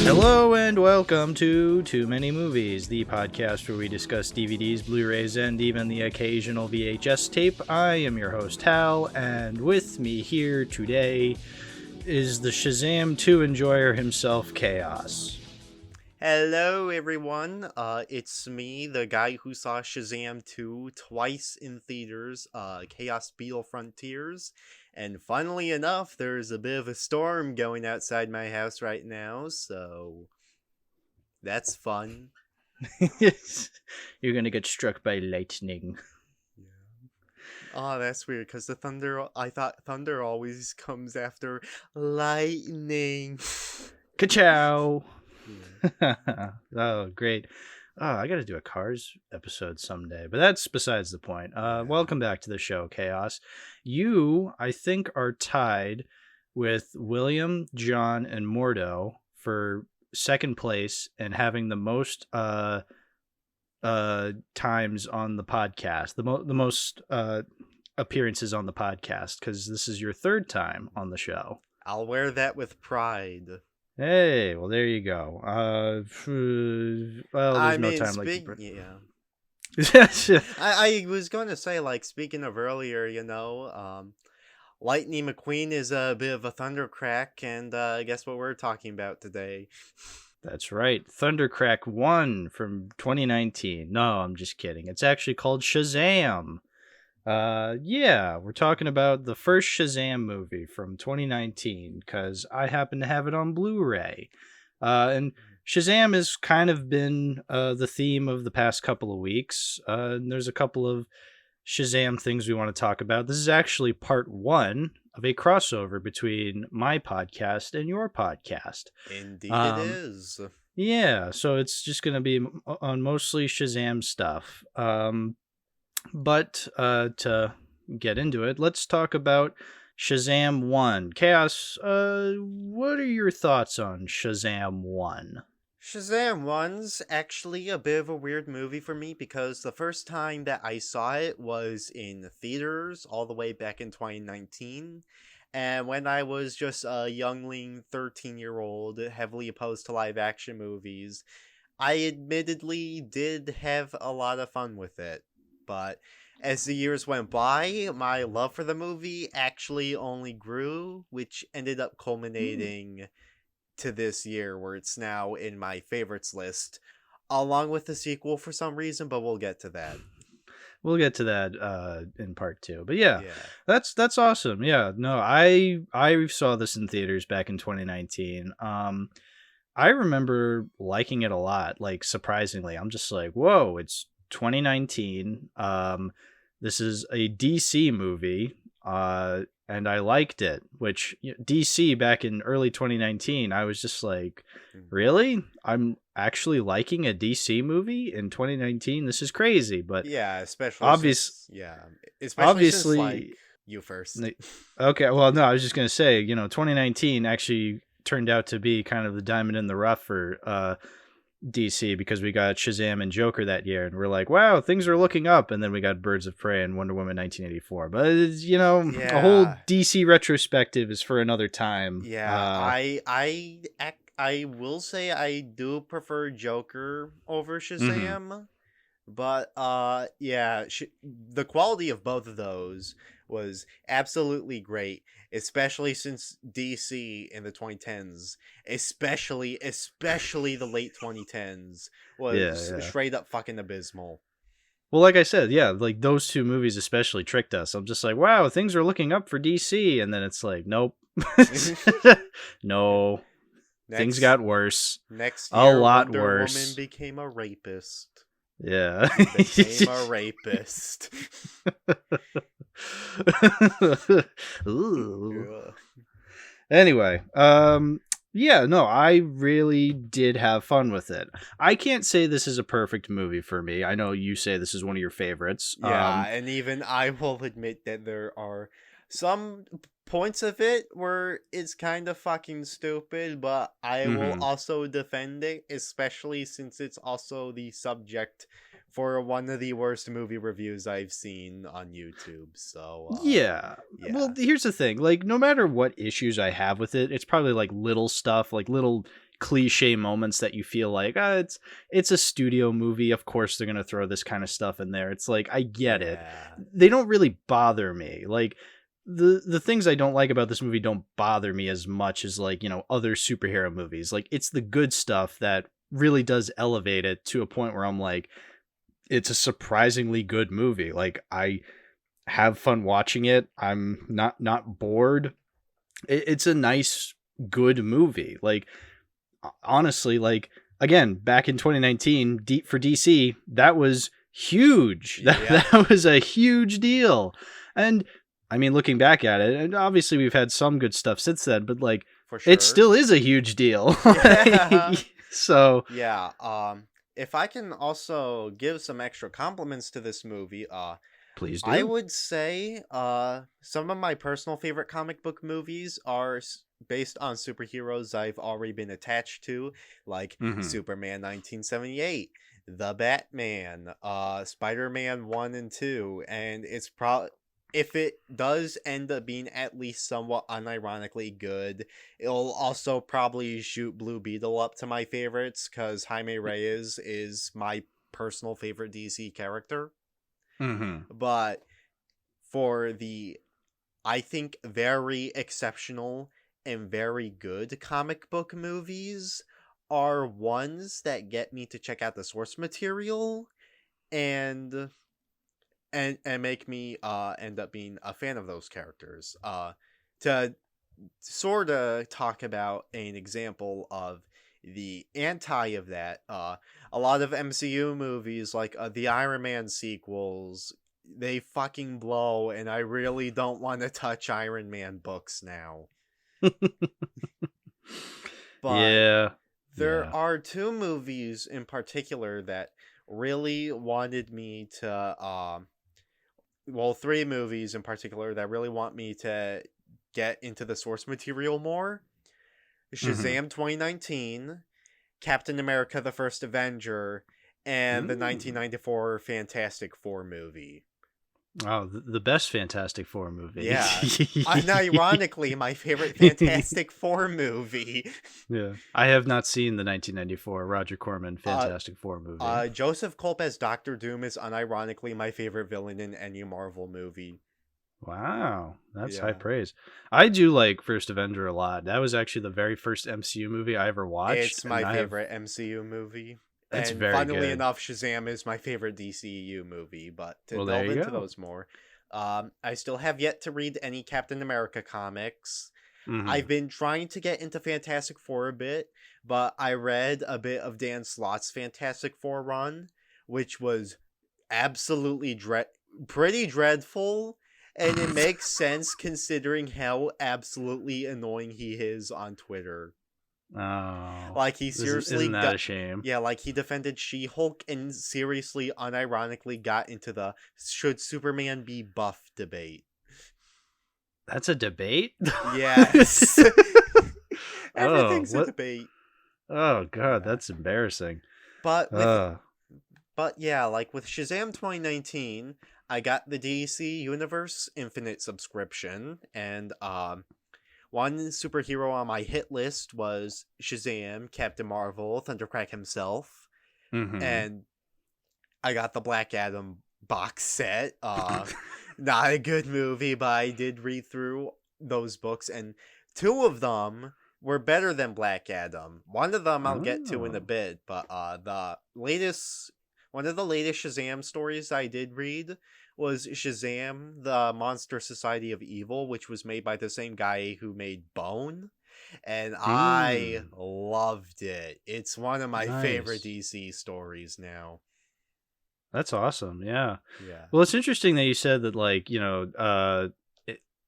Hello and welcome to Too Many Movies, the podcast where we discuss DVDs, Blu-rays, and even the occasional VHS tape. I am your host, Hal, and with me here today is the Shazam 2 enjoyer himself, Chaos. Hello, everyone. It's me, the guy who saw Shazam 2 twice in theaters, ChaosBeetleFrontiers. And funnily enough, there's a bit of a storm going outside my house right now, so that's fun. You're gonna get struck by lightning. Oh, that's weird, because I thought thunder always comes after lightning. Ka-chow! Yeah. Oh, great. Oh, I gotta do a Cars episode someday, but that's besides the point. Welcome back to the show, Chaos. You, I think, are tied with William, John, and Mordo for second place and having the most times on the podcast, the most appearances on the podcast, because this is your third time on the show. I'll wear that with pride. Hey, well, there you go. There's no time like... Yeah. I was going to say, like, speaking of earlier, Lightning McQueen is a bit of a thundercrack, and guess what we're talking about today? That's right. Thundercrack 1 from 2019. No, I'm just kidding. It's actually called Shazam. We're talking about the first Shazam movie from 2019 because I happen to have it on Blu-ray. And Shazam has kind of been the theme of the past couple of weeks. And there's a couple of Shazam things we want to talk about. This is actually part 1 of a crossover between my podcast and your podcast. Indeed it is. Yeah, so it's just going to be on mostly Shazam stuff. But to get into it, let's talk about Shazam 1. Chaos, what are your thoughts on Shazam 1? Shazam 1's actually a bit of a weird movie for me because the first time that I saw it was in theaters all the way back in 2019. And when I was just a youngling 13-year-old heavily opposed to live action movies, I admittedly did have a lot of fun with it. But as the years went by, my love for the movie actually only grew, which ended up culminating to this year, where it's now in my favorites list, along with the sequel for some reason, but we'll get to that. We'll get to that in part 2. But yeah, that's awesome. Yeah, no, I saw this in theaters back in 2019. I remember liking it a lot, like, surprisingly. I'm just like, whoa, it's 2019. This is a DC movie, and I liked it, which DC back in early 2019, I was just like, really? I'm actually liking a DC movie in 2019? This is crazy. But yeah, especially obviously since, like, you first. Okay, well, no, I was just going to say, 2019 actually turned out to be kind of the diamond in the rough for DC, because we got Shazam and Joker that year, and we're like, wow, things are looking up. And then we got Birds of Prey and Wonder Woman 1984. But a whole DC retrospective is for another time. I will say I do prefer Joker over Shazam, but the quality of both of those was absolutely great, especially since DC in the 2010s, especially the late 2010s, was straight up fucking abysmal. Well, like I said, like those two movies especially tricked us. I'm just like, wow, things are looking up for DC, and then it's like, nope. No. Things got worse. Next year, a lot Wonder worse. Woman became a rapist. Yeah. Became a rapist. Ooh. Anyway, I really did have fun with it. I can't say this is a perfect movie for me. I know you say this is one of your favorites. Yeah, and even I will admit that there are some points of it where it's kind of fucking stupid, but I will also defend it, especially since it's also the subject for one of the worst movie reviews I've seen on YouTube. So yeah. Well, here's the thing, like, no matter what issues I have with it, it's probably like little stuff, like little cliche moments that you feel like it's a studio movie, of course they're gonna throw this kind of stuff in there. It's like, I get it. They don't really bother me. Like the things I don't like about this movie don't bother me as much as, like, you know, other superhero movies. Like, it's the good stuff that really does elevate it to a point where I'm like, it's a surprisingly good movie. Like, I have fun watching it. I'm not bored. It's a nice, good movie. Like, honestly, like, again, back in 2019, for DC, that was huge. That was a huge deal. And I mean, looking back at it, and obviously we've had some good stuff since then, but like, for sure, it still is a huge deal. So yeah. If I can also give some extra compliments to this movie, please do. I would say some of my personal favorite comic book movies are based on superheroes I've already been attached to, like Superman 1978, The Batman, Spider-Man 1 and 2, and it's if it does end up being at least somewhat unironically good, it'll also probably shoot Blue Beetle up to my favorites, because Jaime Reyes is my personal favorite DC character. But for the, I think, very exceptional and very good comic book movies are ones that get me to check out the source material and make me end up being a fan of those characters. To sort of talk about an example of the anti of that, a lot of MCU movies, like the Iron Man sequels, they fucking blow, and I really don't want to touch Iron Man books now. But there are two movies in particular that really wanted me to three movies in particular that really want me to get into the source material more. Shazam 2019, Captain America the First Avenger, and the 1994 Fantastic Four movie. Oh, the best Fantastic Four movie. Yeah. Unironically, my favorite Fantastic Four movie. Yeah. I have not seen the 1994 Roger Corman Fantastic Four movie. Joseph Culp as Doctor Doom is unironically my favorite villain in any Marvel movie. Wow. That's high praise. I do like First Avenger a lot. That was actually the very first MCU movie I ever watched. It's my favorite MCU movie. That's and very funnily good. enough, Shazam is my favorite DCEU movie, but to delve into those more, I still have yet to read any Captain America comics. I've been trying to get into Fantastic Four a bit, but I read a bit of Dan Slott's Fantastic Four run, which was absolutely pretty dreadful, and it makes sense considering how absolutely annoying he is on Twitter. Oh, like he seriously isn't that a shame? Yeah, like he defended She-Hulk and seriously unironically got into the should Superman be buff debate. That's a debate? Yes. Everything's a debate. Oh god, that's embarrassing. But yeah, like with Shazam 2019, I got the DC Universe Infinite subscription, and one superhero on my hit list was Shazam, Captain Marvel, Thundercrack himself, and I got the Black Adam box set. Not a good movie, but I did read through those books, and two of them were better than Black Adam. One of them I'll get to in a bit, but one of the latest Shazam stories I did read was Shazam, the Monster Society of Evil, which was made by the same guy who made Bone, and I loved it. It's one of my favorite DC stories now. That's awesome. Yeah. Well, it's interesting that you said that, like, you know,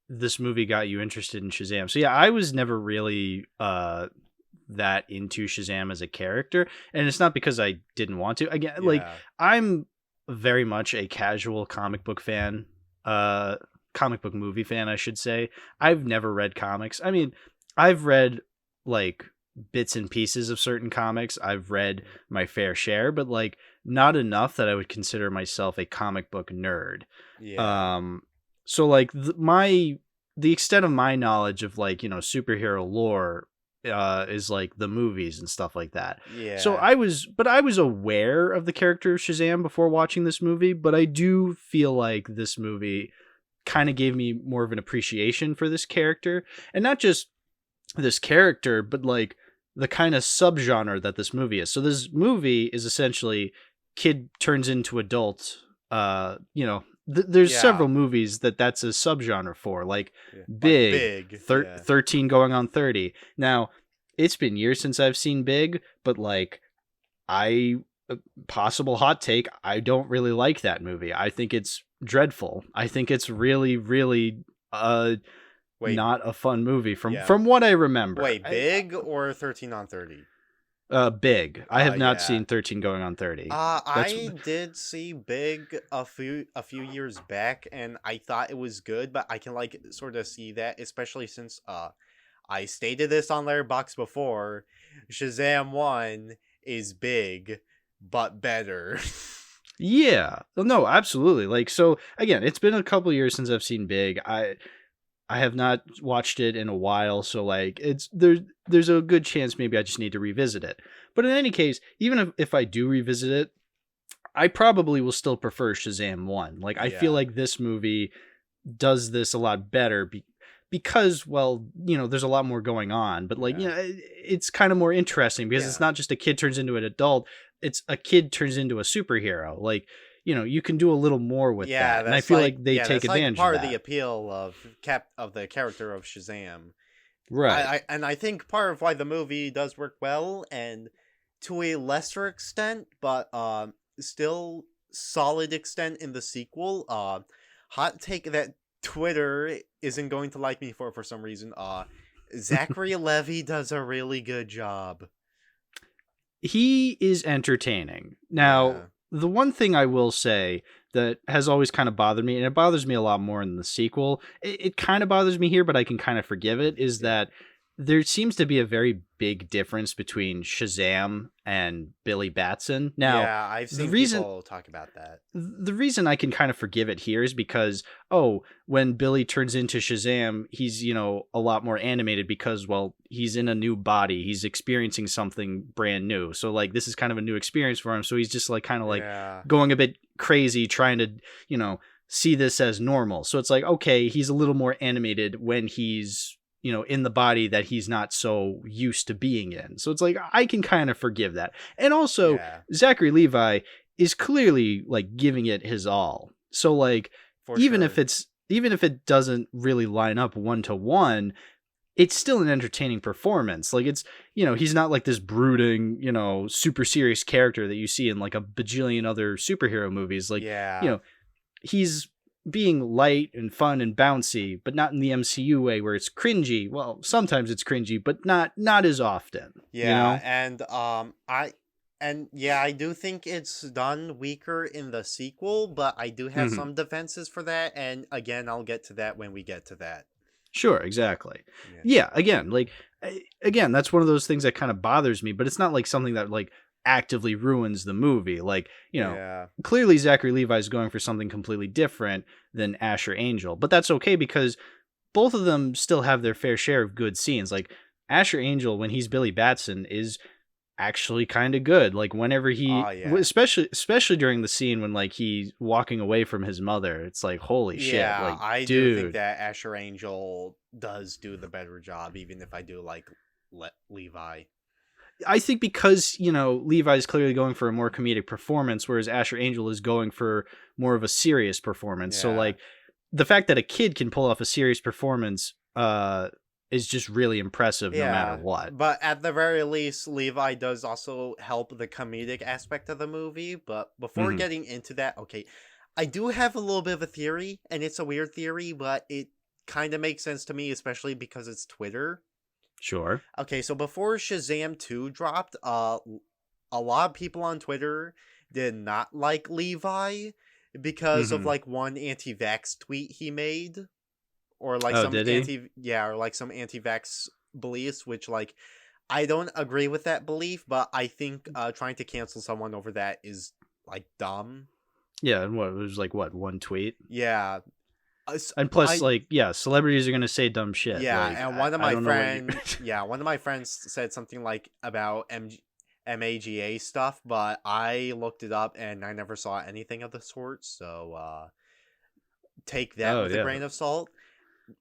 this movie got you interested in Shazam. So yeah, I was never really that into Shazam as a character, and it's not because I didn't want to. Again, like, I'm very much a casual comic book fan, comic book movie fan, I should say. I've never read comics. I mean, I've read like bits and pieces of certain comics. I've read my fair share, but like not enough that I would consider myself a comic book nerd. So like the extent of my knowledge of, like, you know, superhero lore is like the movies and stuff like that. Yeah. So I was aware of the character of Shazam before watching this movie, but I do feel like this movie kind of gave me more of an appreciation for this character, and not just this character, but like the kind of subgenre that this movie is. So this movie is essentially kid turns into adult. There's several movies that's a subgenre for, like Big, 13 going on 30. Now, it's been years since I've seen Big, but like, possible hot take, I don't really like that movie. I think it's dreadful. I think it's really, really not a fun movie from what I remember. Wait, Big or 13 on 30? Big. I have not seen 13 going on 30. I did see Big a few years back, and I thought it was good, but I can like sort of see that, especially since I stated this on Letterboxd before. Shazam 1 is Big, but better. Yeah. No, absolutely. Like, so again, it's been a couple years since I've seen Big. I have not watched it in a while, so like there's a good chance maybe I just need to revisit it. But in any case, even if I do revisit it, I probably will still prefer Shazam 1. Like, I feel like this movie does this a lot better because, well, there's a lot more going on, but like, it's kind of more interesting because it's not just a kid turns into an adult, it's a kid turns into a superhero. Like, you can do a little more with that, and I feel like they take advantage of that. Part of the appeal of the character of Shazam, right? I think part of why the movie does work well, and to a lesser extent, but still solid extent in the sequel. Hot take that Twitter isn't going to like me for some reason. Zachary Levi does a really good job. He is entertaining. Now, the one thing I will say that has always kind of bothered me, and it bothers me a lot more in the sequel, it kind of bothers me here, but I can kind of forgive it, is that there seems to be a very big difference between Shazam and Billy Batson. Now, I've seen people talk about that. The reason I can kind of forgive it here is because, when Billy turns into Shazam, he's, a lot more animated because, well, he's in a new body. He's experiencing something brand new. So, like, this is kind of a new experience for him. So he's just, like, kind of, like, going a bit crazy, trying to, see this as normal. So it's like, okay, he's a little more animated when he's in the body that he's not so used to being in. So it's like, I can kind of forgive that. And also, Zachary Levi is clearly like giving it his all. So like, even if it doesn't really line up 1-to-1, it's still an entertaining performance. Like, it's, he's not like this brooding, super serious character that you see in like a bajillion other superhero movies. Like, he's being light and fun and bouncy, but not in the MCU way where it's cringy. Well, sometimes it's cringy, but not as often. And I do think it's done weaker in the sequel, but I do have some defenses for that, and again, I'll get to that when we get to that. Sure, exactly. Yeah, again, that's one of those things that kind of bothers me, but it's not like something that like actively ruins the movie. Like, clearly Zachary Levi is going for something completely different than Asher Angel, but that's okay because both of them still have their fair share of good scenes. Like, Asher Angel, when he's Billy Batson, is actually kind of good. Like, whenever he especially during the scene when like he's walking away from his mother, it's like, holy shit. Like, I do think that Asher Angel does do the better job, even if I do like Levi. I think because, Levi's clearly going for a more comedic performance, whereas Asher Angel is going for more of a serious performance. So, like, the fact that a kid can pull off a serious performance is just really impressive no matter what. But at the very least, Levi does also help the comedic aspect of the movie. But before getting into that, I do have a little bit of a theory, and it's a weird theory, but it kind of makes sense to me, especially because it's Twitter. Sure. Okay, so before Shazam 2 dropped, a lot of people on Twitter did not like Levi because of like one anti-vax tweet he made, or like some anti-vax beliefs, which like I don't agree with that belief, but I think trying to cancel someone over that is like dumb. Yeah, and it was like one tweet? Yeah. And plus, like, yeah, celebrities are gonna say dumb shit. Yeah, like, and one of my friends, one of my friends said something like about MAGA stuff, but I looked it up and I never saw anything of the sort. So take that with a grain of salt.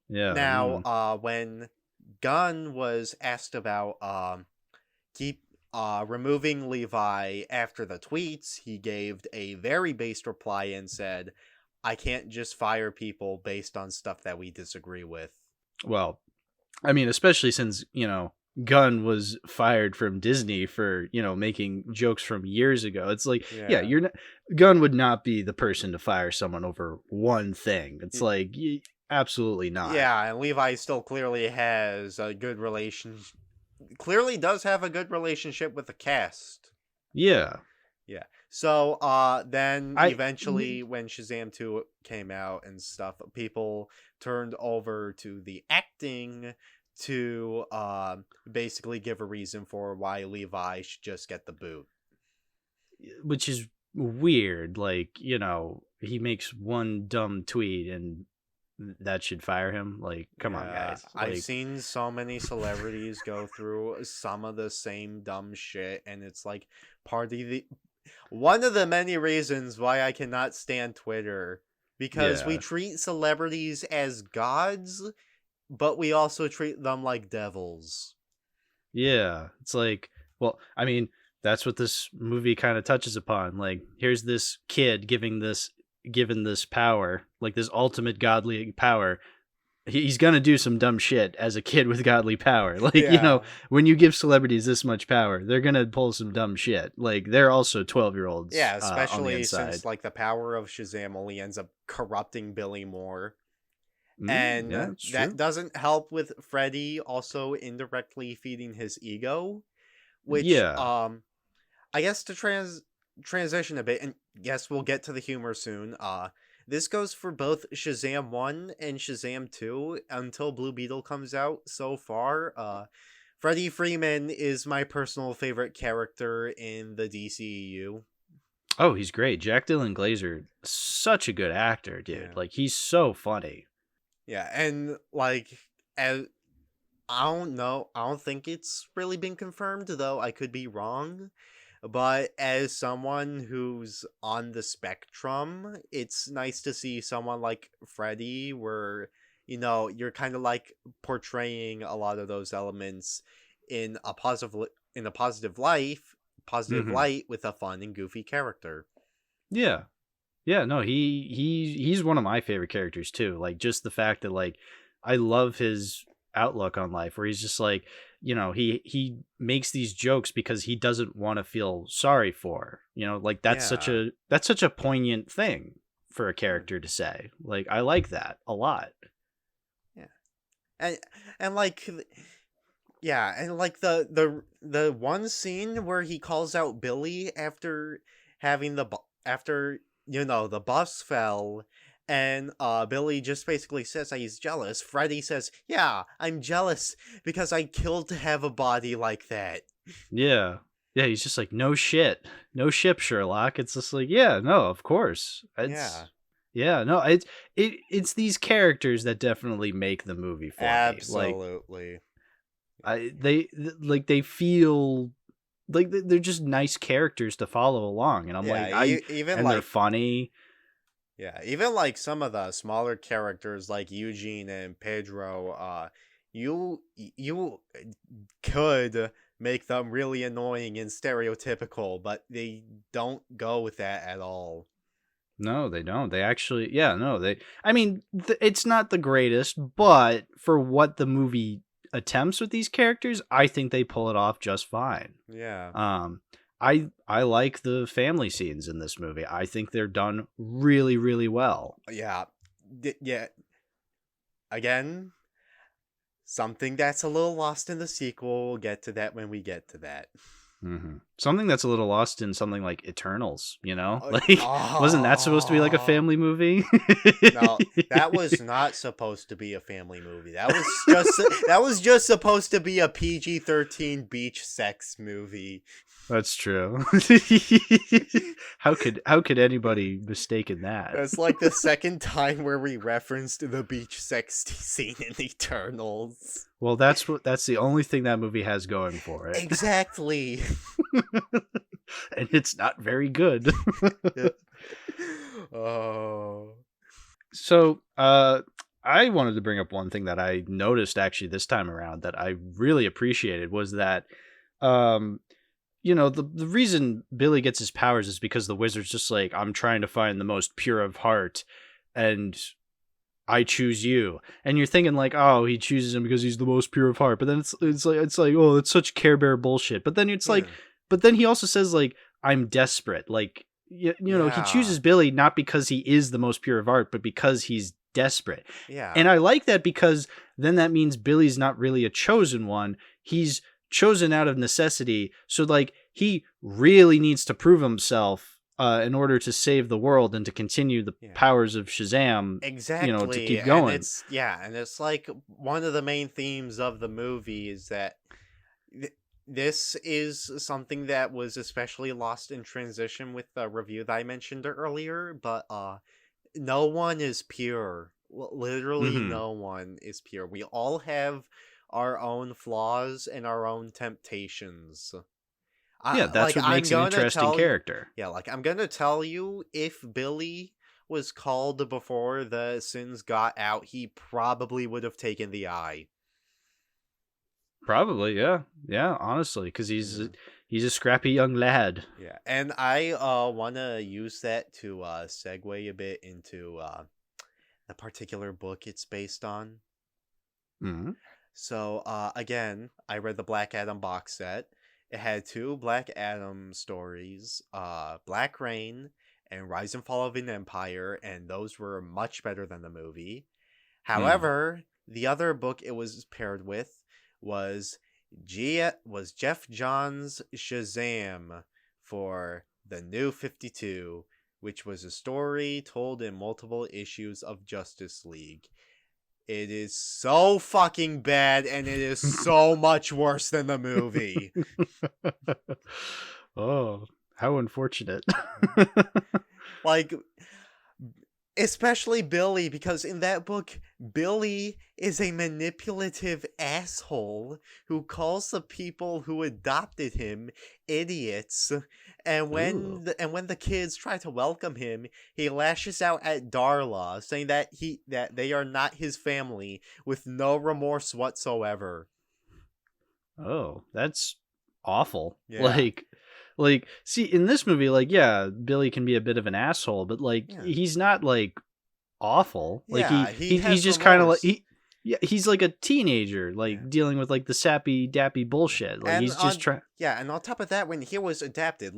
Yeah. Now, when Gunn was asked about removing Levi after the tweets, he gave a very based reply and said, I can't just fire people based on stuff that we disagree with. Well, I mean, especially since, Gunn was fired from Disney for, making jokes from years ago. It's like, Gunn would not be the person to fire someone over one thing. It's like, absolutely not. Yeah, and Levi still clearly has a good clearly does have a good relationship with the cast. Yeah. Yeah. So then eventually when Shazam 2 came out and stuff, people turned over to the acting to basically give a reason for why Levi should just get the boot. Which is weird. Like, he makes one dumb tweet and that should fire him. Like, come on, guys. Like, I've seen so many celebrities go through some of the same dumb shit, and it's like one of the many reasons why I cannot stand Twitter, because we treat celebrities as gods, but we also treat them like devils. Yeah, it's like, well, I mean, that's what this movie kind of touches upon. Like, here's this kid given this power, like this ultimate godly power. He's gonna do some dumb shit as a kid with godly power. Like, when you give celebrities this much power, they're gonna pull some dumb shit. Like, they're also 12-year-olds. Yeah, especially since like the power of Shazam only ends up corrupting Billy more. And that doesn't help with Freddy also indirectly feeding his ego, which I guess to transition a bit, and yes, we'll get to the humor soon. This goes for both Shazam 1 and Shazam 2 until Blue Beetle comes out. So far, Freddie Freeman is my personal favorite character in the DCEU. Oh, he's great. Jack Dylan Glazer, such a good actor, dude. Yeah. Like, he's so funny. Yeah, and like, I don't know. I don't think it's really been confirmed, though I could be wrong. But as someone who's on the spectrum, it's nice to see someone like Freddy where, you're kind of like portraying a lot of those elements in a positive light with a fun and goofy character. Yeah. Yeah, no, he's one of my favorite characters too. Like, just the fact that, like, I love his outlook on life where he's just like, he makes these jokes because he doesn't want to feel sorry for, like, that's such a poignant thing for a character to say. Like, I like that a lot. Yeah. And like, yeah, and like the one scene where he calls out Billy after having the bus fell, and Billy just basically says that he's jealous. Freddy says, yeah, I'm jealous because I killed to have a body like that. Yeah. Yeah, he's just like, no shit. No ship, Sherlock. It's just like, yeah, no, of course. Yeah, no, it's these characters that definitely make the movie for me. Absolutely. They feel like they're just nice characters to follow along, and I'm they're funny. Yeah, even like some of the smaller characters like Eugene and Pedro, you could make them really annoying and stereotypical, but they don't go with that at all. No, they don't. They actually, I mean, it's not the greatest, but for what the movie attempts with these characters, I think they pull it off just fine. Yeah. I like the family scenes in this movie. I think they're done really, really well. Yeah. Yeah. Again, something that's a little lost in the sequel. We'll get to that when we get to that. Something that's a little lost in something like Eternals, you know? Oh, Like, wasn't that supposed to be like a family movie? No, that was not supposed to be a family movie. That was just supposed to be a PG-13 beach sex movie. That's true. How could anybody mistaken that? That's like the second time where we referenced the beach sex scene in Eternals. Well, that's the only thing that movie has going for it. Exactly. And it's not very good. Oh. So, I wanted to bring up one thing that I noticed actually this time around that I really appreciated was that, the reason Billy gets his powers is because the wizard's just like, I'm trying to find the most pure of heart, and I choose you. And you're thinking like, oh, he chooses him because he's the most pure of heart. But then it's like, oh, it's such Care Bear bullshit. But then it's like, but then he also says like, I'm desperate. Like, he chooses Billy not because he is the most pure of heart, but because he's desperate. Yeah. And I like that because then that means Billy's not really a chosen one. He's chosen out of necessity. So like he really needs to prove himself in order to save the world and to continue the powers of Shazam. Exactly. To keep going. And it's like one of the main themes of the movie is that this is something that was especially lost in transition with the review that I mentioned earlier, but no one is pure. Literally no one is pure. We all have our own flaws and our own temptations. That's what makes an interesting character. I'm gonna tell you, if Billy was called before the sins got out, he probably would have taken the eye. Probably, yeah, honestly, because he's a scrappy young lad. Yeah, and I want to use that to segue a bit into the particular book it's based on. Mm-hmm. So, again, I read the Black Adam box set. It had 2 Black Adam stories, Black Reign and Rise and Fall of an Empire, and those were much better than the movie. However, the other book it was paired with was Jeff Johns' Shazam for the New 52, which was a story told in multiple issues of Justice League. It is so fucking bad, and it is so much worse than the movie. Oh, how unfortunate. Like, especially Billy, because in that book, Billy is a manipulative asshole who calls the people who adopted him idiots. And when the kids try to welcome him, he lashes out at Darla, saying that they are not his family, with no remorse whatsoever. Oh, that's awful. Yeah. Like, see, in this movie, like, yeah, Billy can be a bit of an asshole, but like, he's not like awful. Like, he's just kind of like he's like a teenager, like dealing with like the sappy dappy bullshit. Like, he's just trying. Yeah, and on top of that, when he was adopted,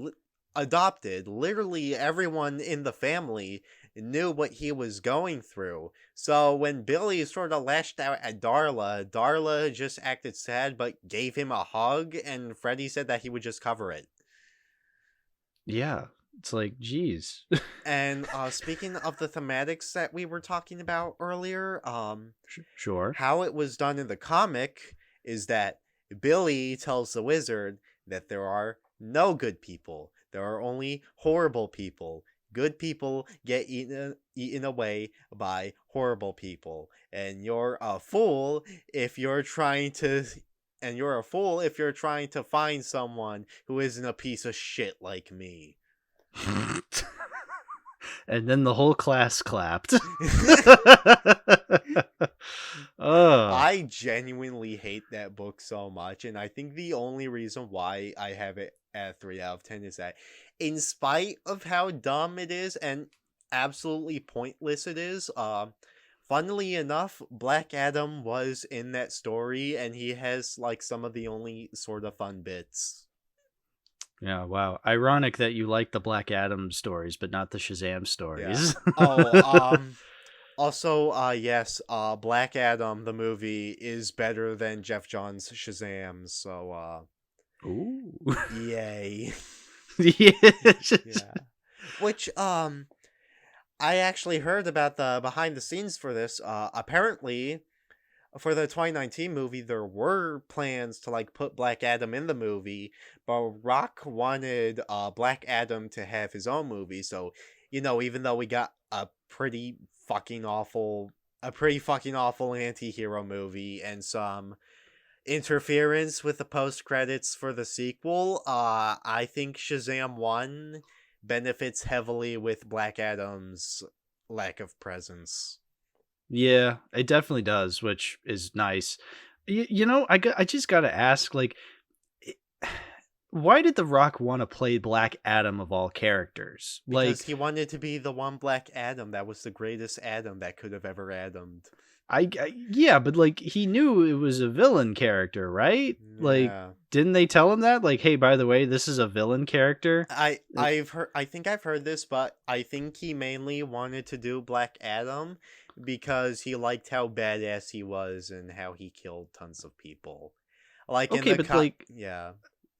literally everyone in the family knew what he was going through. So when Billy sort of lashed out at Darla just acted sad but gave him a hug, and Freddy said that he would just cover it. Yeah, it's like, geez. And speaking of the thematics that we were talking about earlier, sure. How it was done in the comic is that Billy tells the wizard that there are no good people. There are only horrible people. Good people get eaten away by horrible people. And you're a fool if you're trying to... And you're a fool if you're trying to find someone who isn't a piece of shit like me. And then the whole class clapped. I genuinely hate that book so much, and I think the only reason why I have it at 3 out of 10 is that, in spite of how dumb it is and absolutely pointless it is, funnily enough, Black Adam was in that story, and he has like some of the only sort of fun bits. Yeah, wow. Ironic that you like the Black Adam stories, but not the Shazam stories. Yeah. Also, yes, Black Adam, the movie, is better than Jeff Johns' Shazam, so, Ooh. Yay. Yeah. Yeah. Which, I actually heard about the behind the scenes for this. Apparently, for the 2019 movie, there were plans to like put Black Adam in the movie, but Rock wanted Black Adam to have his own movie. So, even though we got a pretty fucking awful anti-hero movie and some interference with the post credits for the sequel, I think Shazam 1 benefits heavily with Black Adam's lack of presence. Yeah, it definitely does, which is nice. I just got to ask, like, why did The Rock want to play Black Adam of all characters? Because he wanted to be the one Black Adam that was the greatest Adam that could have ever Adamed. Yeah, but like he knew it was a villain character, right? Yeah. Like, didn't they tell him that? Like, hey, by the way, this is a villain character. I think I've heard this, but I think he mainly wanted to do Black Adam because he liked how badass he was and how he killed tons of people. Like, okay, yeah.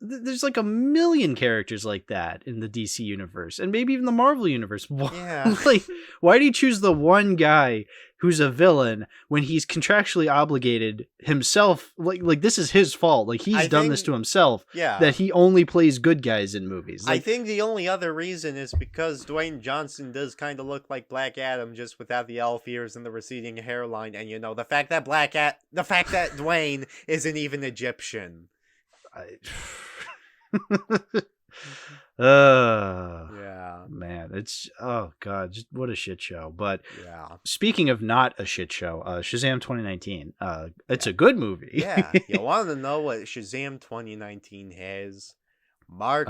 There's like a million characters like that in the DC universe and maybe even the Marvel universe. Yeah. Like, why do you choose the one guy who's a villain when he's contractually obligated himself? Like this is his fault. Like he's done this to himself. Yeah. That he only plays good guys in movies. Like, I think the only other reason is because Dwayne Johnson does kind of look like Black Adam, just without the elf ears and the receding hairline, and the fact that Dwayne isn't even Egyptian. Yeah, man, it's god, just what a shit show. But yeah, speaking of not a shit show, Shazam 2019, it's a good movie. Yeah, you want to know what Shazam 2019 has? Mark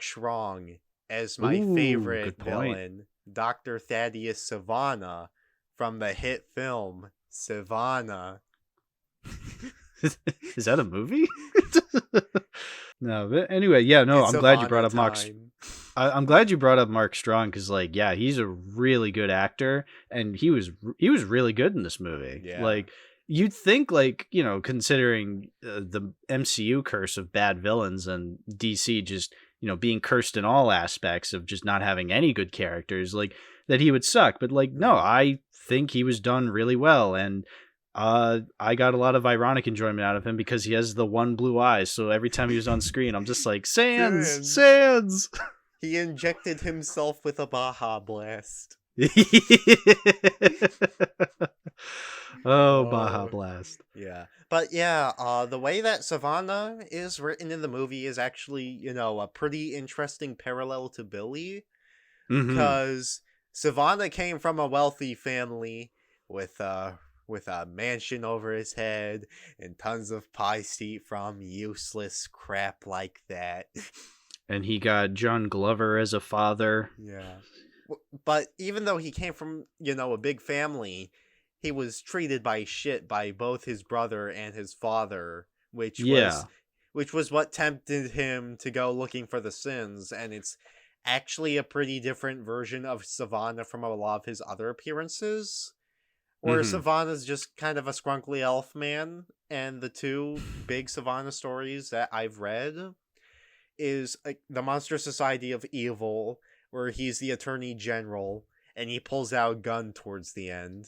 Strong as my favorite villain, Dr. Thaddeus Savannah from the hit film Savannah. Is that a movie? No, but anyway, yeah, no, I'm glad you brought up Mark. I'm glad you brought up Mark Strong because, like, yeah, he's a really good actor, and he was really good in this movie. Yeah. Like, you'd think, like, considering the MCU curse of bad villains and DC just being cursed in all aspects of just not having any good characters, like that he would suck. But like, no, I think he was done really well, and I got a lot of ironic enjoyment out of him because he has the one blue eye. So every time he was on screen, I'm just like, Sans. He injected himself with a Baja Blast. Baja Blast. Yeah. But yeah, the way that Savannah is written in the movie is actually, a pretty interesting parallel to Billy. Because Savannah came from a wealthy family with a mansion over his head and tons of pie to eat from useless crap like that. And he got John Glover as a father. Yeah. But even though he came from, a big family, he was treated by shit by both his brother and his father, which was what tempted him to go looking for the sins. And it's actually a pretty different version of Savannah from a lot of his other appearances. Where Savannah's just kind of a scrunkly elf man, and the two big Savannah stories that I've read is the Monster Society of Evil, where he's the Attorney General, and he pulls out a gun towards the end.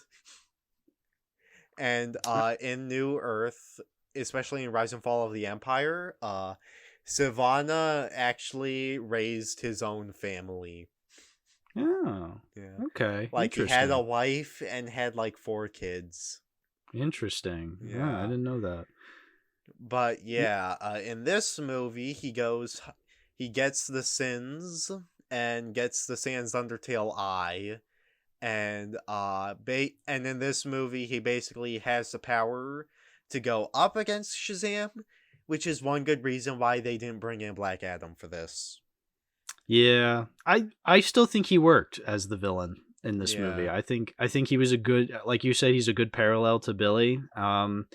And in New Earth, especially in Rise and Fall of the Empire, Savannah actually raised his own family. Oh, yeah. Okay. Like, he had a wife and had, 4 kids. Interesting. Yeah, I didn't know that. But, yeah, in this movie, he gets the sins and gets the Sans Undertale eye. And, and in this movie, he basically has the power to go up against Shazam, which is one good reason why they didn't bring in Black Adam for this. Yeah, I still think he worked as the villain in this movie. I think he was a good, like you said, he's a good parallel to Billy. And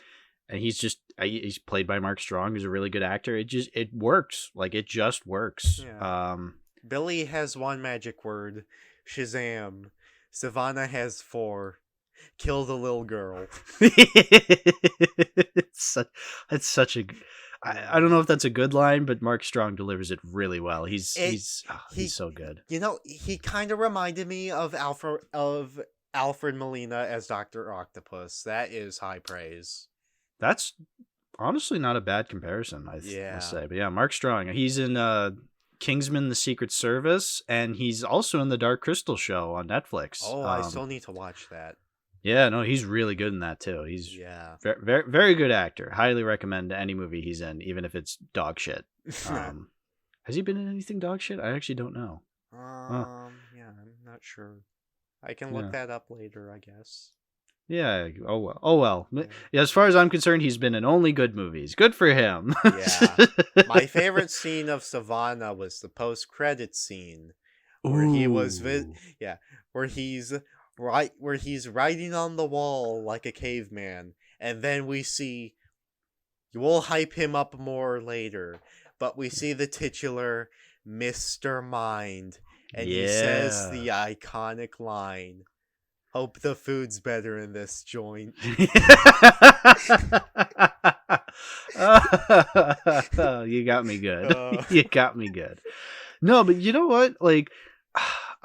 he's played by Mark Strong, who's a really good actor. It works. Like, it just works. Yeah. Billy has one magic word, Shazam. Savannah has 4. Kill the little girl. It's such a. I don't know if that's a good line, but Mark Strong delivers it really well. He's so good. You know, he kind of reminded me of Alfred Molina as Dr. Octopus. That is high praise. That's honestly not a bad comparison, I must say. But yeah, Mark Strong. He's in Kingsman: The Secret Service, and he's also in the Dark Crystal show on Netflix. Oh, I still need to watch that. Yeah, no, he's really good in that too. He's very, very, very good actor. Highly recommend any movie he's in, even if it's dog shit. Has he been in anything dog shit? I actually don't know. Yeah, I'm not sure. I can look that up later, I guess. Yeah. Oh well. Yeah, as far as I'm concerned, he's been in only good movies. Good for him. Yeah. My favorite scene of Savannah was the post-credit scene where he was where he's writing on the wall like a caveman, and then we see, we'll hype him up more later, but we see the titular Mr. Mind, and he says the iconic line, "Hope the food's better in this joint." You got me good. You got me good. No, but you know what? Like,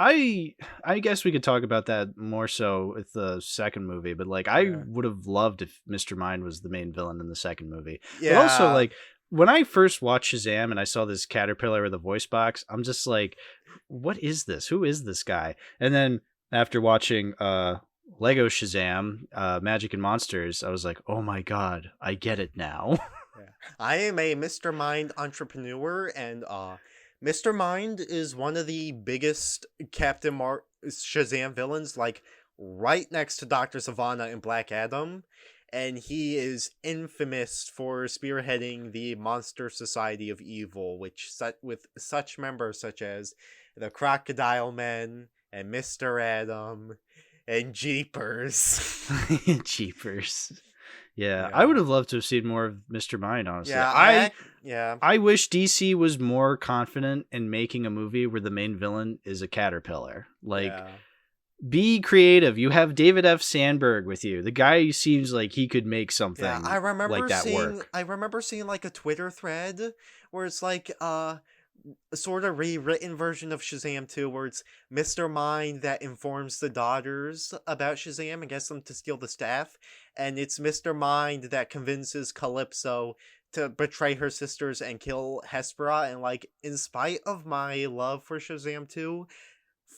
I guess we could talk about that more so with the second movie, but like I would have loved if Mr. Mind was the main villain in the second movie. Yeah. But also, like, when I first watched Shazam and I saw this caterpillar with a voice box, I'm just like, what is this? Who is this guy? And then after watching Lego Shazam, Magic and Monsters, I was like, oh my god, I get it now. I am a Mr. Mind entrepreneur, and Mr. Mind is one of the biggest Shazam villains, like right next to Dr. Savannah and Black Adam, and he is infamous for spearheading the Monster Society of Evil, with such members such as the Crocodile Men and Mr. Adam and Jeepers. Jeepers. Yeah, I would have loved to have seen more of Mr. Mind, honestly. Yeah, I wish DC was more confident in making a movie where the main villain is a caterpillar. Like, be creative. You have David F. Sandberg with you. The guy seems like he could make something like that work. I remember seeing like a Twitter thread where it's like a sort of rewritten version of Shazam 2, where it's Mr. Mind that informs the daughters about Shazam and gets them to steal the staff, and it's Mr. Mind that convinces Calypso to betray her sisters and kill Hespera. And like, in spite of my love for Shazam 2,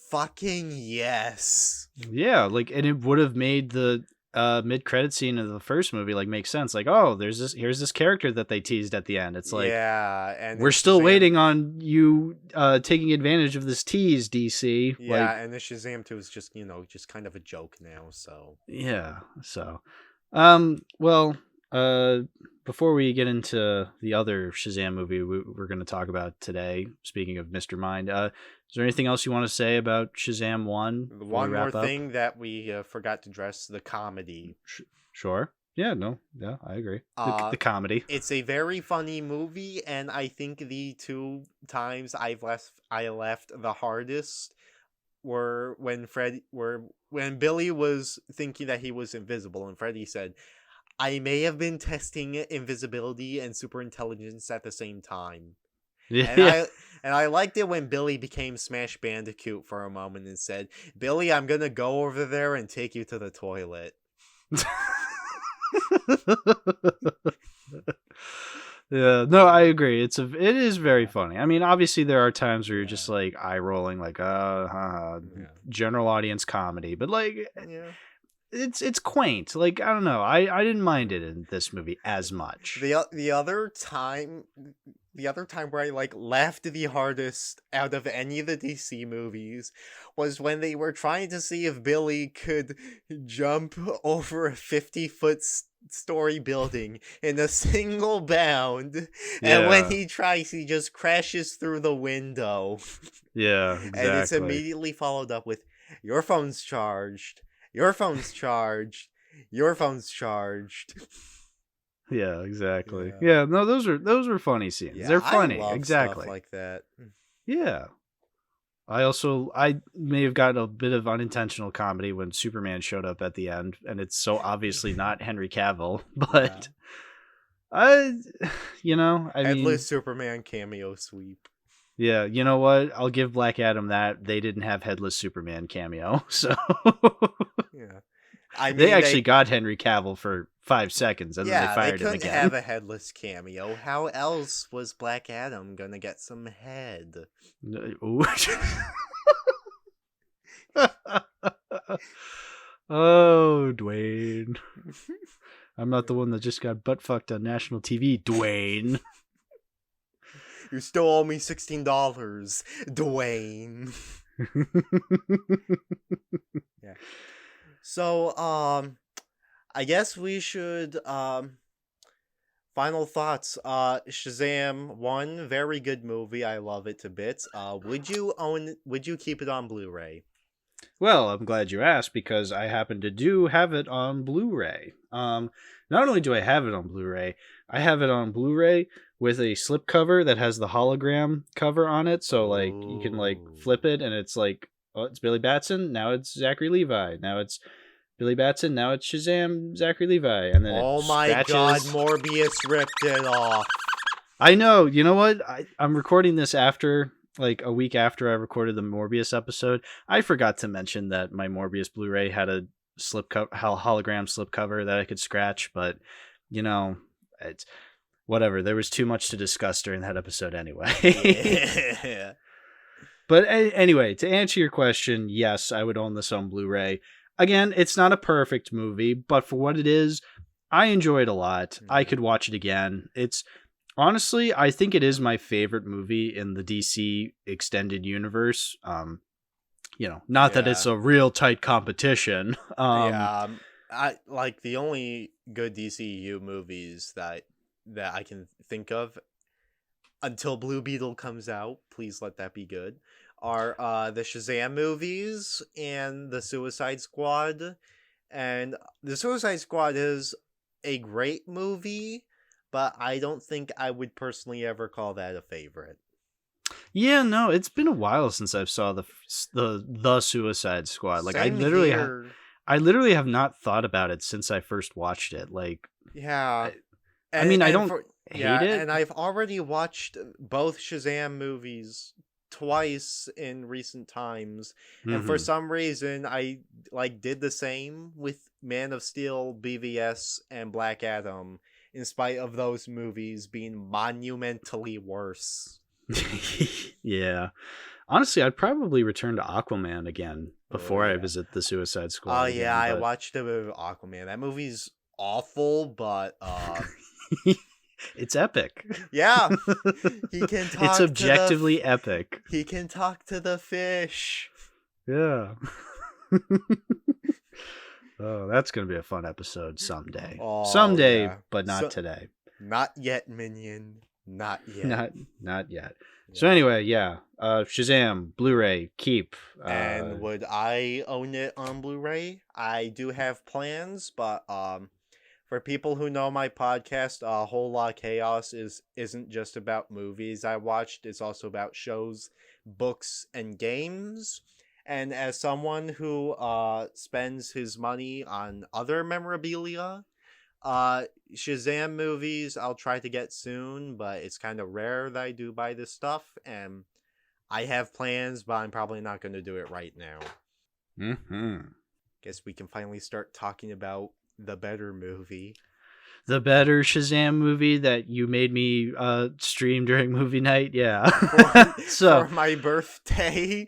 fucking yes. Yeah, like, and it would have made the mid-credit scene of the first movie like make sense. Like, oh, here's this character that they teased at the end. It's like, and we're still waiting on you taking advantage of this tease, DC. Yeah, like, and the Shazam 2 is just, just kind of a joke now, so. Yeah, so. Well, before we get into the other Shazam movie we're going to talk about today, speaking of Mr. Mind, is there anything else you want to say about Shazam 1? One more thing that we forgot to address, the comedy. Sure. Yeah, I agree. The comedy. It's a very funny movie, and I think the two times I left the hardest were when Billy was thinking that he was invisible, and Freddy said, "I may have been testing invisibility and superintelligence at the same time." Yeah. And I liked it when Billy became Smash Bandicoot for a moment and said, "Billy, I'm gonna go over there and take you to the toilet." Yeah, no, I agree. It is very funny. I mean, obviously there are times where you're just like eye rolling, like general audience comedy, but like it's quaint. Like, I don't know. I didn't mind it in this movie as much. The other time where I like laughed the hardest out of any of the DC movies was when they were trying to see if Billy could jump over a 50-foot story building in a single bound, and when he tries, he just crashes through the window. Yeah, exactly. And it's immediately followed up with, "Your phone's charged. Your phone's charged. Your phone's charged." Yeah, exactly. Yeah, no, those were funny scenes. Yeah, they're funny. I love exactly. Stuff like that. Yeah. I may have gotten a bit of unintentional comedy when Superman showed up at the end, and it's so obviously not Henry Cavill, but I, you know, I Headless mean, Superman cameo sweep. yeah, you know what? I'll give Black Adam that. They didn't have Headless Superman cameo, so Yeah. I they mean, actually got Henry Cavill for 5 seconds, and then they they fired him couldn't again. have a headless cameo. How else was Black Adam gonna get some head? Ooh. Oh, Dwayne. I'm not the one that just got butt fucked on national TV, Dwayne. You still owe me $16, Dwayne. Yeah. So, I guess we should, final thoughts. Shazam 1, very good movie. I love it to bits. Would you keep it on Blu-ray? Well, I'm glad you asked, because I happen to have it on Blu-ray. Not only do I have it on Blu-ray, I have it on Blu-ray with a slipcover that has the hologram cover on it. So like you can like flip it and it's like, oh, it's Billy Batson. Now it's Zachary Levi. Now it's Billy Batson. Now it's Shazam, Zachary Levi. And then oh my god, Morbius ripped it off. I know. You know what? I'm recording this after, like a week after I recorded the Morbius episode. I forgot to mention that my Morbius Blu-ray had a hologram slipcover that I could scratch, but you know, it's whatever. There was too much to discuss during that episode anyway. Yeah. But anyway, to answer your question, yes, I would own this on Blu-ray. Again, it's not a perfect movie, but for what it is, I enjoy it a lot. I could watch it again. It's honestly, I think it is my favorite movie in the DC extended universe. You know, not that it's a real tight competition. I like the only good DCU movies that I can think of until Blue Beetle comes out. Please let that be good. Are the Shazam movies and the Suicide Squad. And the Suicide Squad is a great movie, but I don't think I would personally ever call that a favorite. Yeah, no, it's been a while since I saw the Suicide Squad. Like Same I literally have not thought about it since I first watched it. Like, yeah. I mean, I don't hate it. And I've already watched both Shazam movies twice in recent times, and for some reason I did the same with Man of Steel, BVS, and Black Adam, in spite of those movies being monumentally worse. Yeah, honestly, I'd probably return to Aquaman again before I visit the Suicide Squad. Oh yeah, I watched a bit of Aquaman. That movie's awful, but it's epic. Yeah, he can talk. It's objectively epic. He can talk to the fish. Yeah. Oh, that's gonna be a fun episode someday. Someday, yeah. But not today. Not yet, Minion. Not yet. Not yet. Yeah. So anyway, yeah. Shazam, Blu-ray, keep. And would I own it on Blu-ray? I do have plans, but for people who know my podcast, A Whole Lot of Chaos isn't just about movies I watched. It's also about shows, books, and games. And as someone who spends his money on other memorabilia, Shazam movies I'll try to get soon, but it's kind of rare that I do buy this stuff. And I have plans, but I'm probably not going to do it right now. Guess we can finally start talking about the better movie. The better Shazam movie that you made me stream during movie night, yeah. For my birthday.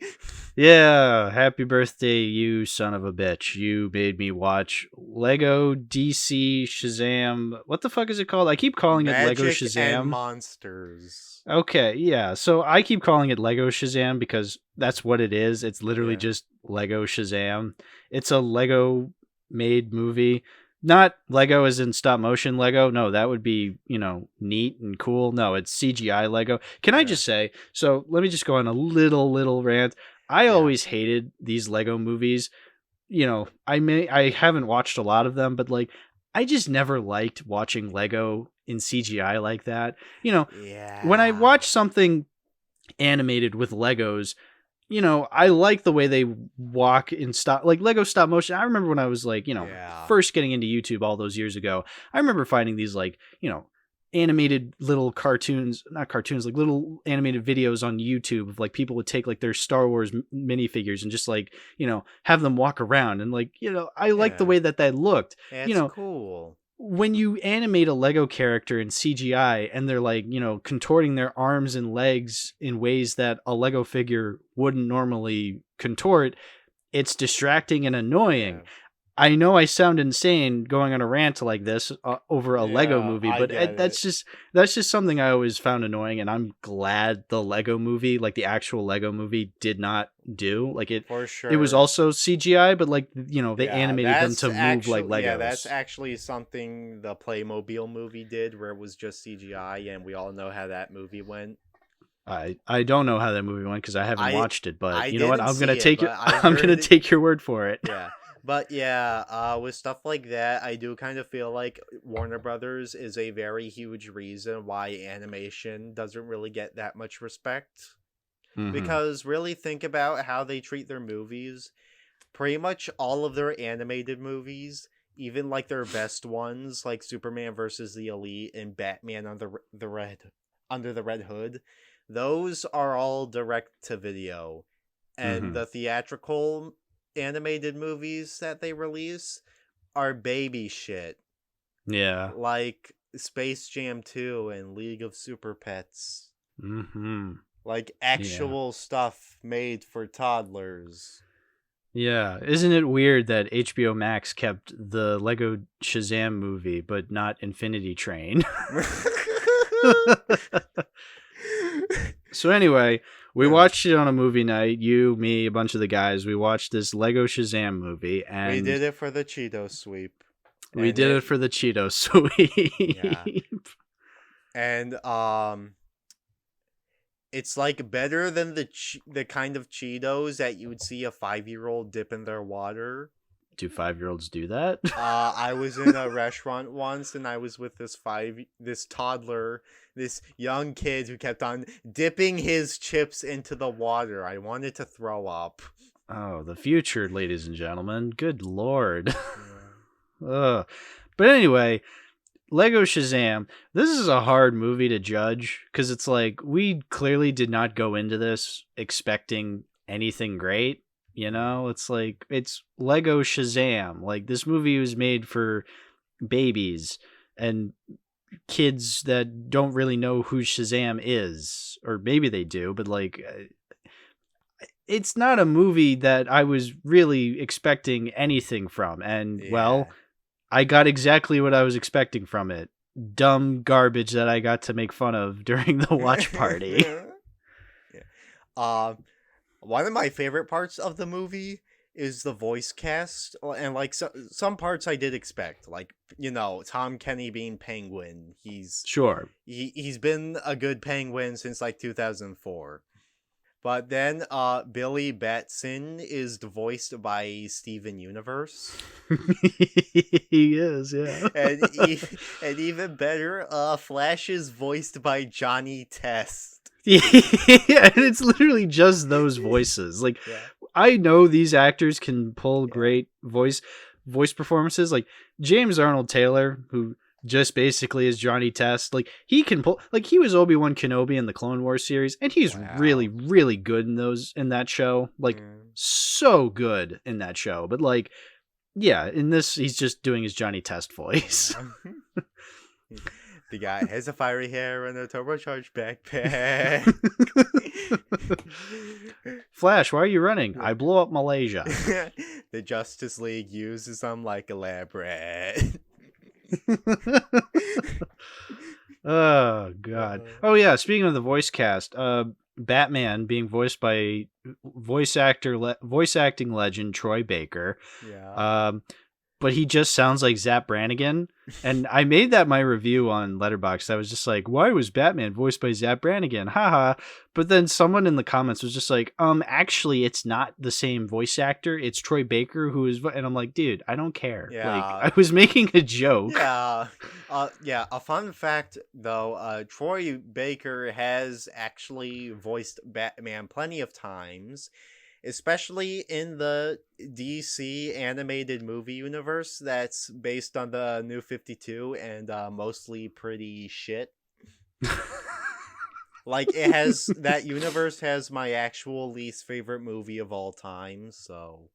Yeah, happy birthday, you son of a bitch. You made me watch Lego DC Shazam. What the fuck is it called? I keep calling it Lego Shazam. And Monsters. Okay, yeah. So I keep calling it Lego Shazam because that's what it is. It's literally just Lego Shazam. It's a Lego made movie. Not Lego as in stop motion Lego. No, that would be, neat and cool. No, it's CGI Lego. Can I just say, so let me just go on a little rant. I always hated these Lego movies. I haven't watched a lot of them, but I just never liked watching Lego in CGI like that. When I watch something animated with Legos, I like the way they walk in stop, like Lego stop motion. I remember when I was first getting into YouTube all those years ago, I remember finding these animated little cartoons, not cartoons, like little animated videos on YouTube of like people would take like their Star Wars minifigures and just like, have them walk around. And like, I like the way that looked. It's cool. When you animate a Lego character in CGI and they're like, contorting their arms and legs in ways that a Lego figure wouldn't normally contort, it's distracting and annoying. Yeah. I know I sound insane going on a rant like this over a Lego movie, but that's just something I always found annoying, and I'm glad the Lego movie, like the actual Lego movie, did not do like it. For sure, it was also CGI, but like they animated them to move like Legos. Yeah, that's actually something the Playmobil movie did, where it was just CGI, and we all know how that movie went. I don't know how that movie went because I haven't watched it, but you know what? I'm gonna take your word for it. Yeah. But yeah, with stuff like that, I do kind of feel like Warner Brothers is a very huge reason why animation doesn't really get that much respect. Mm-hmm. Because really think about how they treat their movies. Pretty much all of their animated movies, even like their best ones, like Superman versus the Elite and Batman under the Red Hood, those are all direct to video. And the theatrical animated movies that they release are baby shit. Yeah. Like Space Jam 2 and League of Super Pets. Like actual stuff made for toddlers. Yeah. Isn't it weird that HBO Max kept the Lego Shazam movie, but not Infinity Train? So anyway, we watched it on a movie night. You, me, a bunch of the guys. We watched this Lego Shazam movie, and we did it for the Cheeto sweep. We did it for the Cheeto sweep. Yeah. And it's like better than the kind of Cheetos that you would see a 5-year-old dip in their water. Do 5-year-olds do that? I was in a restaurant once, and I was with this toddler, this young kid who kept on dipping his chips into the water. I wanted to throw up. Oh, the future, ladies and gentlemen. Good Lord. But anyway, Lego Shazam. This is a hard movie to judge because it's like we clearly did not go into this expecting anything great. It's like it's Lego Shazam. Like this movie was made for babies and kids that don't really know who Shazam is, or maybe they do, but like it's not a movie that I was really expecting anything from. And well, I got exactly what I was expecting from it. Dumb garbage that I got to make fun of during the watch party. One of my favorite parts of the movie is the voice cast, and like some parts I did expect, like Tom Kenny being Penguin. He's been a good Penguin since like 2004. But then Billy Batson is voiced by Steven Universe. He is, yeah. and even better, Flash is voiced by Johnny Test. Yeah, and it's literally just those voices. Like, I know these actors can pull great voice performances. Like James Arnold Taylor, who just basically is Johnny Test. Like he can pull. Like he was Obi-Wan Kenobi in the Clone Wars series, and he's really, really good in that show. Like so good in that show. But like, yeah, in this, he's just doing his Johnny Test voice. The guy has a fiery hair and a turbocharged backpack. Flash, why are you running? I blew up Malaysia. The Justice League uses them like a lab rat. Oh, God. Oh, yeah, speaking of the voice cast, Batman being voiced by voice acting legend Troy Baker. Yeah. But he just sounds like Zap Brannigan. And I made that my review on Letterboxd. I was just like, why was Batman voiced by Zap Brannigan? Haha. But then someone in the comments was just like, actually, it's not the same voice actor. It's Troy Baker who is... And I'm like, dude, I don't care. Yeah. Like, I was making a joke. Yeah. A fun fact, though, Troy Baker has actually voiced Batman plenty of times. especially in the DC animated movie universe that's based on the New 52 and mostly pretty shit. Like, that universe has my actual least favorite movie of all time, so...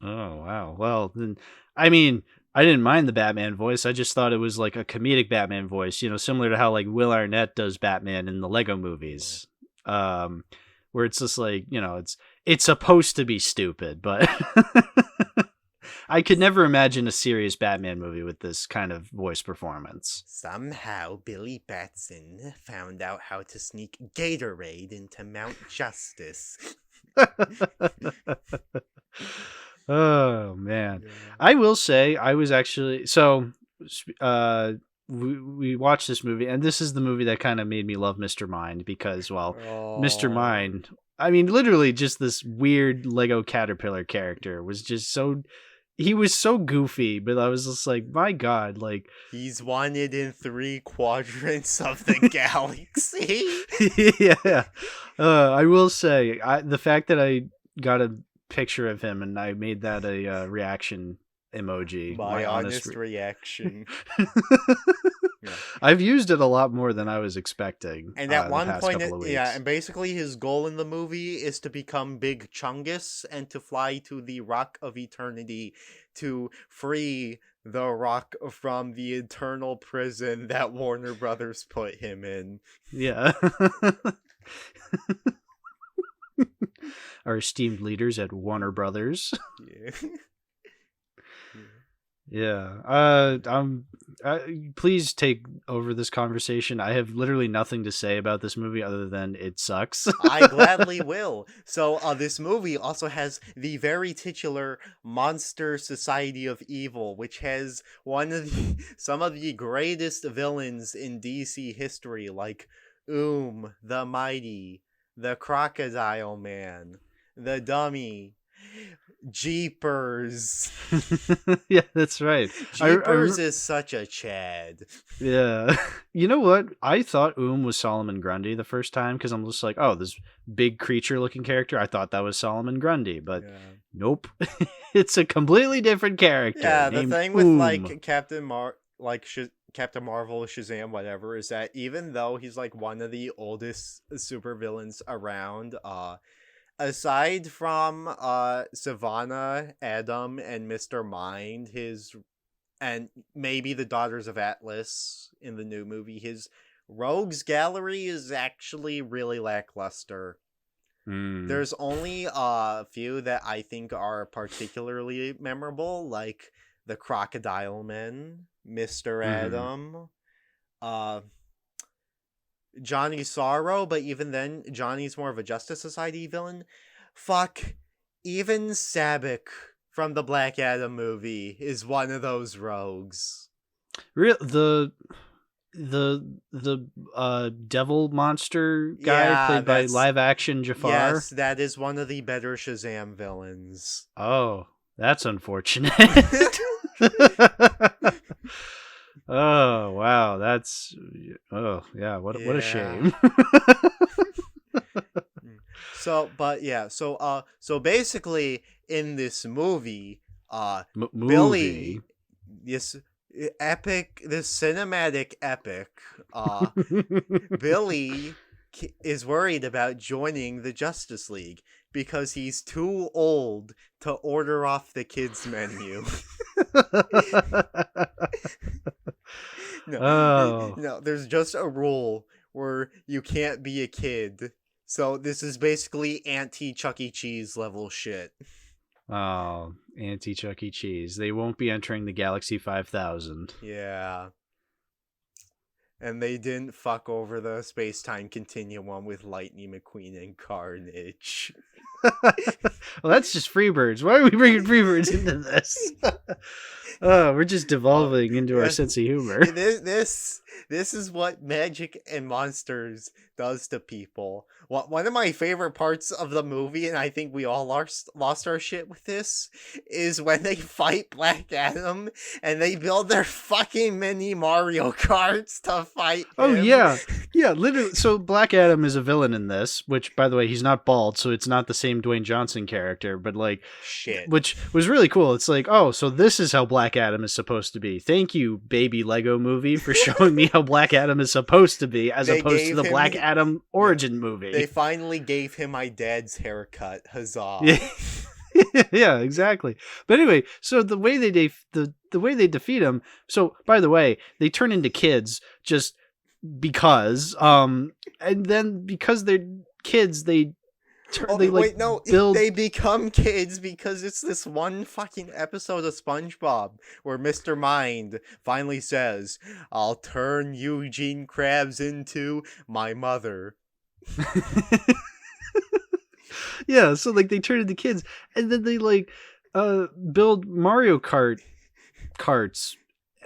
Oh, wow. Well, then, I mean, I didn't mind the Batman voice. I just thought it was like a comedic Batman voice, similar to how like Will Arnett does Batman in the Lego movies. Where it's just like, it's supposed to be stupid, but I could never imagine a serious Batman movie with this kind of voice performance. Somehow Billy Batson found out how to sneak Gatorade into Mount Justice. Oh man. Yeah. I will say I was actually we watched this movie, and this is the movie that kind of made me love Mr. Mind because, well, Mr. Mind, I mean, literally just this weird Lego caterpillar character was just he was so goofy, but I was just like, my God, like he's wanted in 3 quadrants of the galaxy. Yeah. I will say the fact that I got a picture of him and I made that a reaction emoji. My honest reaction. Yeah. I've used it a lot more than I was expecting. And at one point, and basically his goal in the movie is to become Big Chungus and to fly to the Rock of Eternity to free the Rock from the eternal prison that Warner Brothers put him in. Yeah. Our esteemed leaders at Warner Brothers. Yeah. Yeah. Please take over this conversation. I have literally nothing to say about this movie other than it sucks. I gladly will. So this movie also has the very titular Monster Society of Evil, which has some of the greatest villains in DC history, like the Mighty, the Crocodile Man, the Dummy, Jeepers. Yeah, that's right. Jeepers is such a Chad. Yeah. You know what? I thought was Solomon Grundy the first time because I'm just like, oh, this big creature looking character. I thought that was Solomon Grundy, but nope. It's a completely different character. Yeah, the thing with like Captain Marvel, Shazam, whatever, is that even though he's like one of the oldest supervillains around, aside from Savannah, Adam, and Mr. Mind, and maybe the Daughters of Atlas in the new movie, his rogues gallery is actually really lackluster. There's only a few that I think are particularly memorable, like the Crocodile Man, Mr. Adam, Johnny Sorrow, but even then, Johnny's more of a Justice Society villain. Fuck, even Sabbac from the Black Adam movie is one of those rogues. The devil monster guy played by live action Jafar? Yes, that is one of the better Shazam villains. Oh, that's unfortunate. Oh wow, what a shame. So basically in this movie, Billy, this cinematic epic, Billy is worried about joining the Justice League because he's too old to order off the kids menu. No, there's just a rule where you can't be a kid. So this is basically anti-Chuck E. Cheese level shit. Oh, anti-Chuck E. Cheese. They won't be entering the Galaxy 5000. Yeah. And they didn't fuck over the space-time continuum with Lightning McQueen and Carnage. Well, that's just Freebirds. Why are we bringing Freebirds into this? Oh, we're just devolving into our sense of humor. This is what magic and monsters does to people. One of my favorite parts of the movie, and I think we all lost our shit with this, is when they fight Black Adam and they build their fucking mini Mario Karts to fight him. Oh yeah, Yeah, literally. So Black Adam is a villain in this, which, by the way, he's not bald, so it's not the same Dwayne Johnson character, but like, Shit. which was really cool. It's like, oh, so this is how Black Adam is supposed to be. Thank you, baby Lego movie, for showing me how Black Adam is supposed to be, as opposed to the Black Adam origin movie. They finally gave him my dad's haircut. Huzzah. Yeah. Yeah, exactly. But anyway, so the way they the way they defeat him. So by the way, they turn into kids just because, and then because they're kids, they they become kids because it's this one fucking episode of SpongeBob where Mr. Mind finally says, "I'll turn Eugene Krabs into my mother." Yeah, so like they turn into kids, and then they like build Mario carts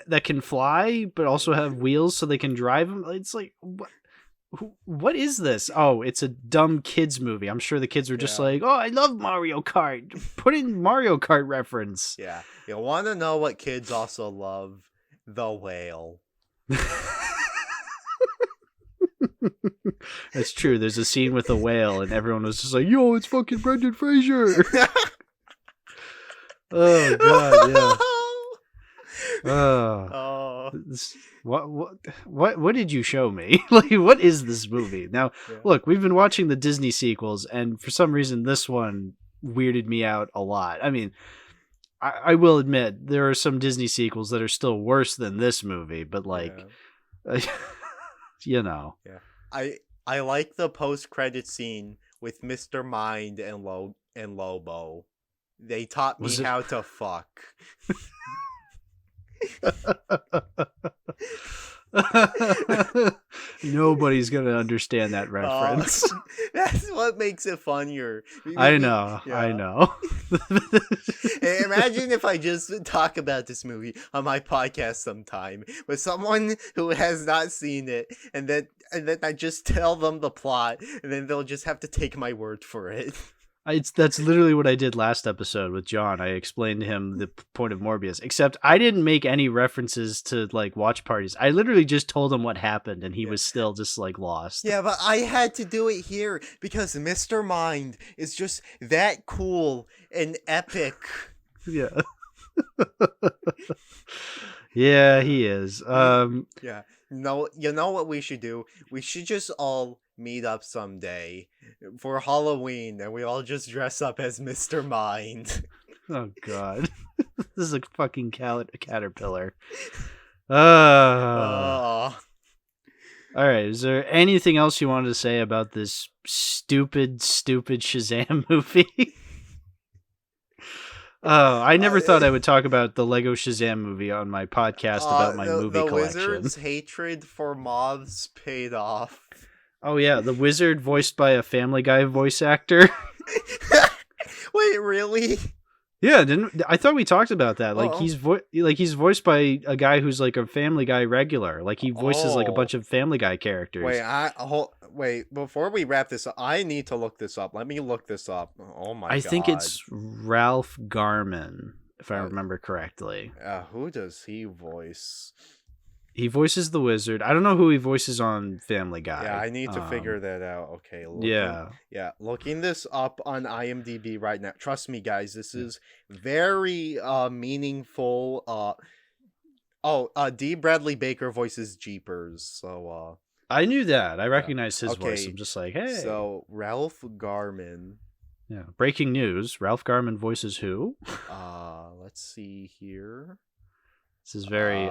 that can fly but also have wheels so they can drive them. It's like, what is this? Oh, it's a dumb kids movie. I'm sure the kids were just like, oh, I love Mario Kart. Put in Mario Kart reference. Yeah, you want to know what kids also love? The whale. That's true. There's a scene with a whale, and everyone was just like, "Yo, it's fucking Brendan Fraser." Oh god, yeah. What did you show me? Like, what is this movie? Now, look, we've been watching the Disney sequels, and for some reason, this one weirded me out a lot. I mean, I will admit there are some Disney sequels that are still worse than this movie, but like. You know. Yeah. I like the post-credit scene with Mr. Mind and Lobo. They taught me how to fuck. Nobody's gonna understand that reference. That's what makes it funnier. I know. Imagine if I just talk about this movie on my podcast sometime with someone who has not seen it, and then I just tell them the plot, and then they'll just have to take my word for it. That's literally what I did last episode with John. I explained to him the point of Morbius, except I didn't make any references to like watch parties. I literally just told him what happened, and he was still just like lost. Yeah, but I had to do it here because Mr. Mind is just that cool and epic. Yeah. Yeah, he is. Yeah. No, you know what we should do? We should just all meet up someday for Halloween, and we all just dress up as Mr. Mind. Oh god. This is a fucking caterpillar. All right, is there anything else you wanted to say about this stupid Shazam movie? Oh, I never thought I would talk about the Lego Shazam movie on my podcast about my movie collection. The wizard's hatred for moths paid off. Oh yeah, the wizard voiced by a Family Guy voice actor. Wait, really? Yeah, I thought we talked about that. Like he's voiced by a guy who's like a Family Guy regular. Like he voices like a bunch of Family Guy characters. Wait, before we wrap this up, I need to look this up. Let me look this up. Oh my god. I think it's Ralph Garman, if I remember correctly. Who does he voice? He voices the wizard. I don't know who he voices on Family Guy. Yeah, I need to figure that out. Okay. Looking this up on IMDb right now. Trust me, guys, this is very meaningful. D. Bradley Baker voices Jeepers. So I knew that. I recognized his voice. I'm just like, hey. So Ralph Garman. Yeah. Breaking news. Ralph Garman voices who? Let's see here. This is very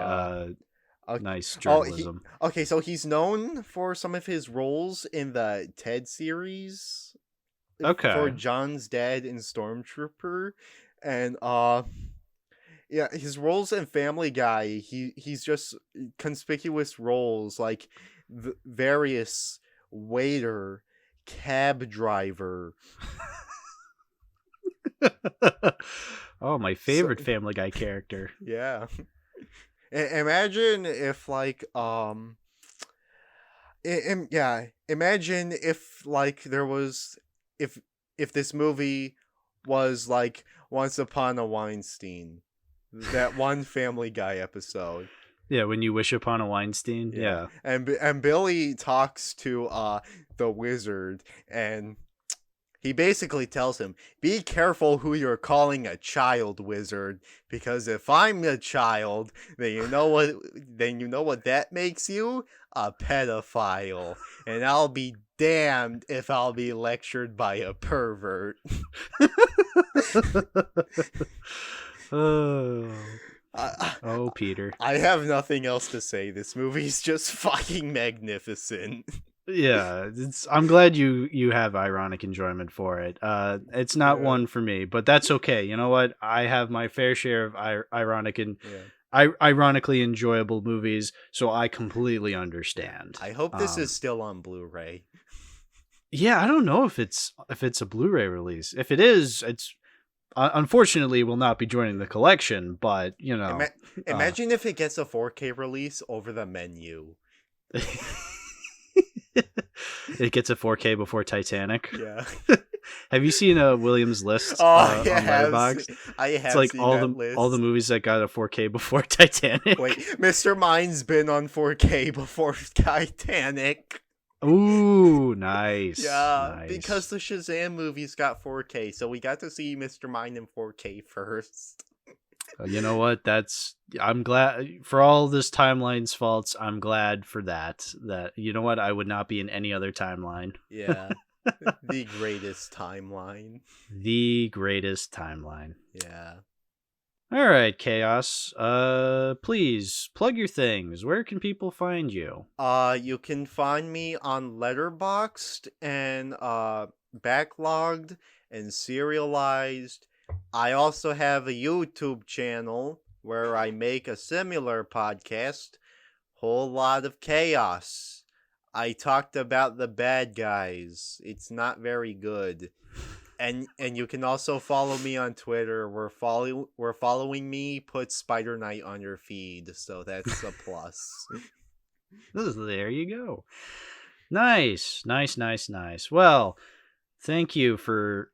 nice journalism. So he's known for some of his roles in the Ted series. Okay. For John's dad in Stormtrooper, and his roles in Family Guy. He's just conspicuous roles like the various waiter, cab driver. Oh, my favorite Family Guy character. Yeah. Imagine if imagine if there was if this movie was like Once Upon a Weinstein, that one Family Guy episode. Yeah, when you wish upon a Weinstein. Yeah. And Billy talks to the wizard, and he basically tells him, "Be careful who you're calling a child, wizard, because if I'm a child, then you know what that makes you? A pedophile. And I'll be damned if I'll be lectured by a pervert." Oh, Peter. I have nothing else to say. This movie's just fucking magnificent. Yeah, I'm glad you have ironic enjoyment for it. It's not one for me, but that's okay. You know what? I have my fair share of ironic and ironically enjoyable movies, so I completely understand. I hope this is still on Blu-ray. Yeah, I don't know if it's a Blu-ray release. If it is, it's unfortunately will not be joining the collection. But you know, imagine if it gets a 4K release over the menu. It gets a 4K before Titanic. Yeah. Have you seen Williams' list on Letterboxd? I have. It's like seen all the movies that got a 4K before Titanic. Wait, Mr. Mine's been on 4K before Titanic. Ooh, nice. Yeah, nice. Because the Shazam movies got 4K, so we got to see Mr. Mine in 4K first. You know what? I'm glad for all this timeline's faults. I'm glad for that. You know what? I would not be in any other timeline. Yeah. The greatest timeline. The greatest timeline. Yeah. All right, Chaos. Please plug your things. Where can people find you? You can find me on Letterboxd and Backlogged and Serialized. I also have a YouTube channel where I make a similar podcast, Whole Lot of Chaos. I talked about the bad guys. It's not very good. And you can also follow me on Twitter. We're following me. Put Spider Knight on your feed, so that's a plus. There you go. Nice. Well, thank you for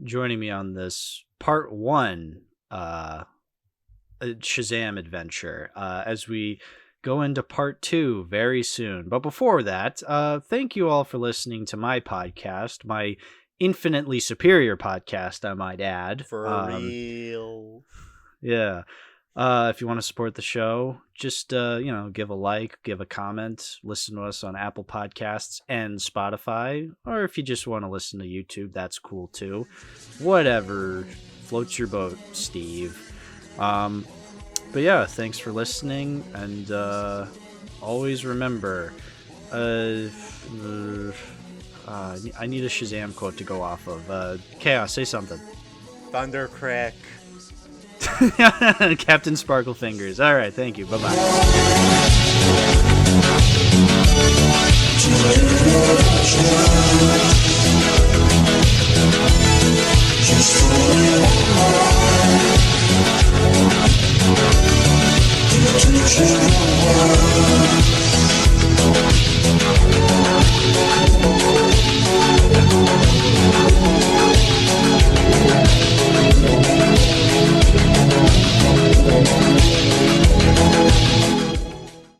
joining me on this part 1 Shazam adventure as we go into part 2 very soon. But before that, thank you all for listening to my podcast, my infinitely superior podcast, I might add. For real. Yeah. If you want to support the show, just give a like, give a comment, listen to us on Apple Podcasts and Spotify, or if you just want to listen to YouTube, that's cool too. Whatever floats your boat, Steve. But yeah, thanks for listening, and always remember, I need a Shazam quote to go off of. Chaos, say something. Thundercrack. Captain Sparklefingers. All right, thank you. Bye-bye.